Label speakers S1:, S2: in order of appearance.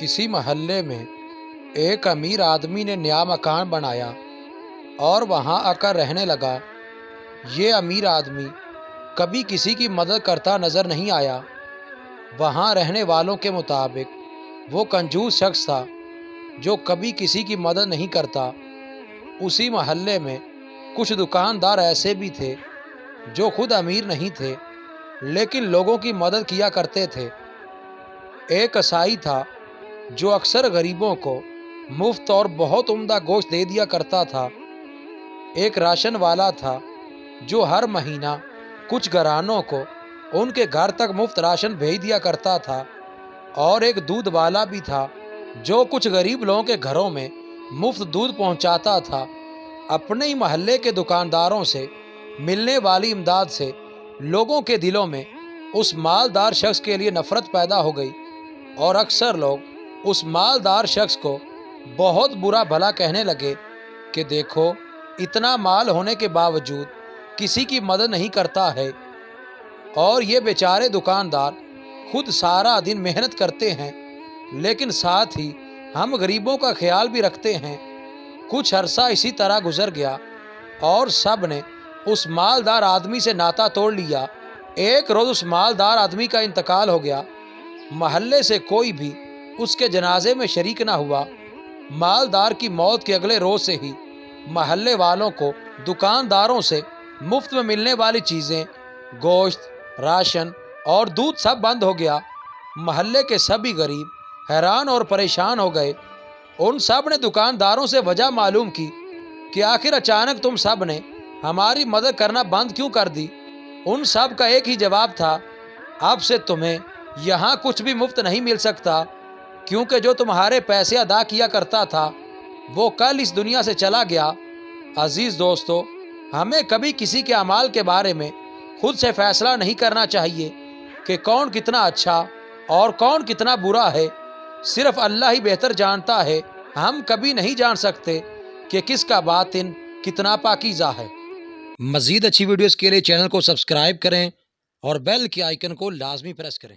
S1: کسی محلے میں ایک امیر آدمی نے نیا مکان بنایا اور وہاں آ کر رہنے لگا۔ یہ امیر آدمی کبھی کسی کی مدد کرتا نظر نہیں آیا۔ وہاں رہنے والوں کے مطابق وہ کنجوس شخص تھا جو کبھی کسی کی مدد نہیں کرتا۔ اسی محلے میں کچھ دکاندار ایسے بھی تھے جو خود امیر نہیں تھے لیکن لوگوں کی مدد کیا کرتے تھے۔ ایک قصائی تھا جو اکثر غریبوں کو مفت اور بہت عمدہ گوشت دے دیا کرتا تھا۔ ایک راشن والا تھا جو ہر مہینہ کچھ گھرانوں کو ان کے گھر تک مفت راشن بھیج دیا کرتا تھا، اور ایک دودھ والا بھی تھا جو کچھ غریب لوگوں کے گھروں میں مفت دودھ پہنچاتا تھا۔ اپنے ہی محلے کے دکانداروں سے ملنے والی امداد سے لوگوں کے دلوں میں اس مالدار شخص کے لیے نفرت پیدا ہو گئی، اور اکثر لوگ اس مالدار شخص کو بہت برا بھلا کہنے لگے کہ دیکھو، اتنا مال ہونے کے باوجود کسی کی مدد نہیں کرتا ہے، اور یہ بیچارے دکاندار خود سارا دن محنت کرتے ہیں لیکن ساتھ ہی ہم غریبوں کا خیال بھی رکھتے ہیں۔ کچھ عرصہ اسی طرح گزر گیا اور سب نے اس مالدار آدمی سے ناتا توڑ لیا۔ ایک روز اس مالدار آدمی کا انتقال ہو گیا۔ محلے سے کوئی بھی اس کے جنازے میں شریک نہ ہوا۔ مالدار کی موت کے اگلے روز سے ہی محلے والوں کو دکانداروں سے مفت میں ملنے والی چیزیں، گوشت، راشن اور دودھ سب بند ہو گیا۔ محلے کے سبھی غریب حیران اور پریشان ہو گئے۔ ان سب نے دکانداروں سے وجہ معلوم کی کہ آخر اچانک تم سب نے ہماری مدد کرنا بند کیوں کر دی۔ ان سب کا ایک ہی جواب تھا، اب سے تمہیں یہاں کچھ بھی مفت نہیں مل سکتا، کیونکہ جو تمہارے پیسے ادا کیا کرتا تھا وہ کل اس دنیا سے چلا گیا۔ عزیز دوستو، ہمیں کبھی کسی کے اعمال کے بارے میں خود سے فیصلہ نہیں کرنا چاہیے کہ کون کتنا اچھا اور کون کتنا برا ہے۔ صرف اللہ ہی بہتر جانتا ہے۔ ہم کبھی نہیں جان سکتے کہ کس کا باطن کتنا پاکیزہ ہے۔ مزید اچھی ویڈیوز کے لیے چینل کو سبسکرائب کریں اور بیل کے آئیکن کو لازمی پریس کریں۔